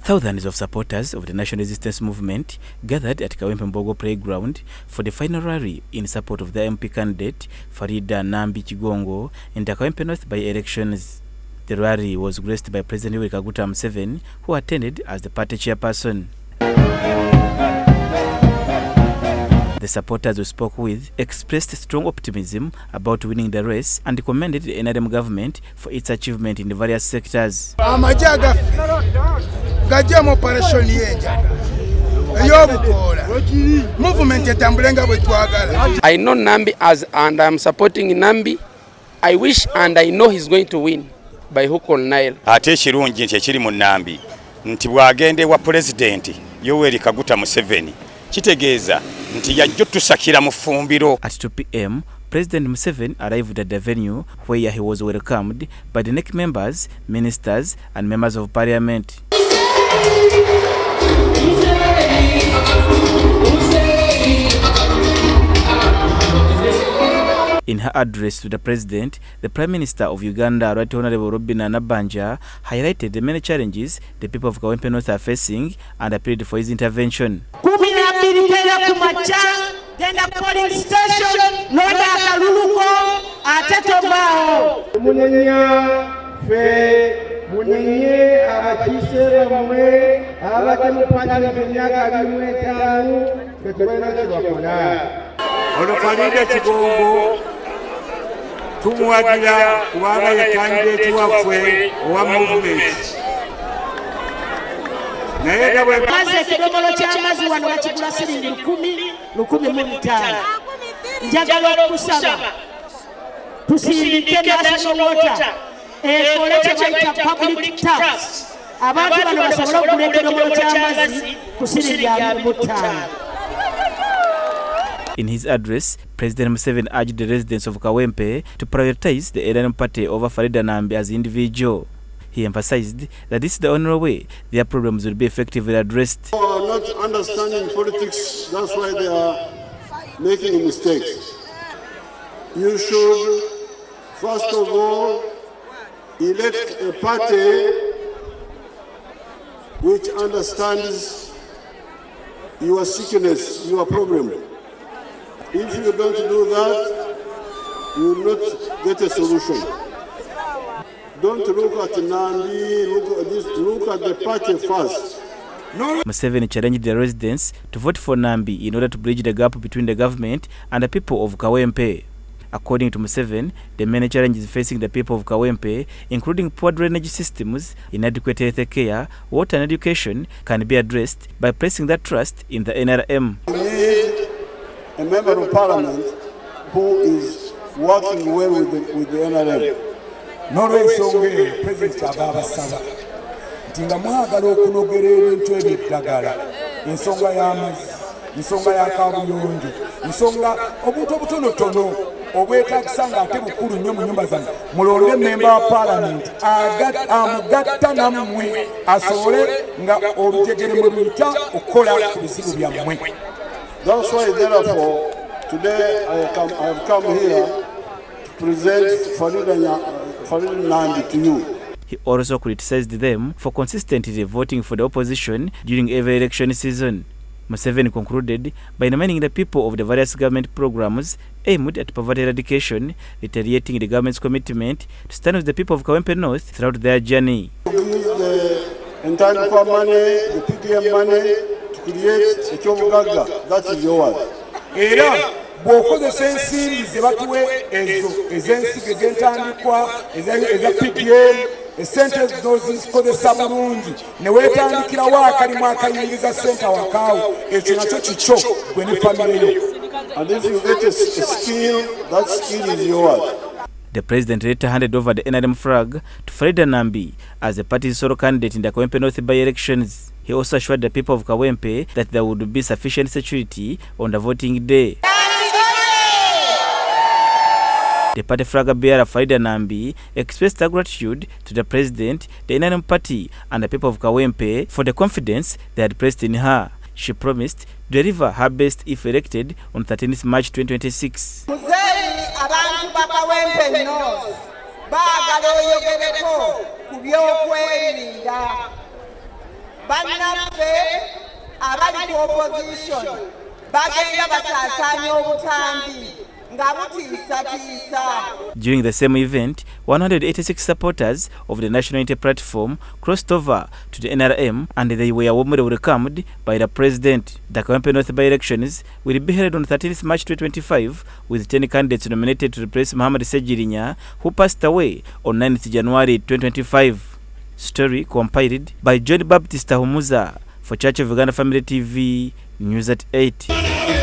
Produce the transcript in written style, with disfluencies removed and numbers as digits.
Thousands of supporters of the National Resistance Movement gathered at Kawempe Mbogo playground for the final rally in support of the MP candidate Faridah Nambi in the Kawempe North by-elections. The rally was graced by President Yoweri Kaguta Museveni, who attended as the party chairperson. The supporters who spoke with expressed strong optimism about winning the race and commended the NRM government for its achievement in the various sectors. I know Nambi and I'm supporting Nambi. I wish and I know he's going to win by hook or nail. Ate kirungi nti ekiri mu Nambi nti bwagende wa President Yoweri Kaguta Museveni kitegeeza nti yajjo tusakira mu fumbiro. At 2 p.m. President Museveni arrived at the venue where he was welcomed by the NEC members, ministers and members of parliament. In her address to the President, the Prime Minister of Uganda, Right Honorable Faridah Nambi, highlighted the many challenges the people of Kawempe North are facing and appealed for his intervention. Tumuwagira kubanga ye candidate waffe owa movement. Naye gabwe maze ekidomolo ky'amazzi wano bakigula siringi 1,015. Njagala okusaba tusindike national water ekole kye bayita public tax. Abantu bano basobole okugula ekidomolo ky'amazzi ku siringi 25. In his address, President Museveni urged the residents of Kawempe to prioritize the NRM party over Faridah Nambi as an individual. He emphasized that this is the only way their problems will be effectively addressed. They are not understanding politics, that's why they are making mistakes. You should, first of all, elect a party which understands your sickness, your problem. If you don't do that, you will not get a solution. Don't look at Nambi, look at the party first. Museveni challenged the residents to vote for Nambi in order to bridge the gap between the government and the people of Kawempe. According to Museveni, the many challenges facing the people of Kawempe, including poor drainage systems, inadequate health care, water and education, can be addressed by placing that trust in the NRM. We need a member of parliament who is working well with the NRM. n'olw'ensonga President ababasaba nti nga mwagala okunogera ebintu eby'eddagala, ensonga y'amazzi, ensonga ya kaabuyonjo, ensonga obuntu obutonotono obwetaagisa ng'ate bukulu nnyo mu nnyumba zammwe, mulonde memba wa parliament amugatta nammwe asobole nga olujegere mwe luyita okukola ku bizibu byammwe. That's why, therefore, today I have come here to present Faridah Nambi to you. He also criticized them for consistently voting for the opposition during every election season. Museveni concluded by reminding the people of the various government programs aimed at poverty eradication, reiterating the government's commitment to stand with the people of Kawempe North throughout their journey. We use the entire money, the PPM money, create a ky'obugagga, that is yours. Era bw'okozesa ensimbi ze batuwe ezo ez'ensigo ez'entandikwa eza PPM, esente z'ozikozesa bulungi ne weetandikirawo akalimu akayingiza ssente awakaawo, ekyo nakyo kikyo gwe ne famire yo. And if you get a skill, that skill is yours. The president later handed over the NRM flag to Faridah Nambi as the party's solo candidate in the Kawempe North by-elections. He also assured the people of Kawempe that there would be sufficient security on the voting day. The party flag bearer Faridah Nambi expressed her gratitude to the president, the NRM party and the people of Kawempe for the confidence they had placed in her. She promised to deliver her best if elected on 13th March 2026. Abantu ba Kawempe North baagala oyogereko ku by'okwerinda bannaffe abali ku opposition bagenda basaasanya obutambi nga butiisatiisa. During the same event, 186 supporters of the National Unity Platform crossed over to the NRM and they were warmly welcomed by the President. The Kawempe North by-elections will be held on 13th March 2025 with 10 candidates nominated to replace Muhammad Sejirinya, who passed away on 9th January 2025. Story compiled by John Baptista Humuza for Church of Uganda Family TV, News at 8.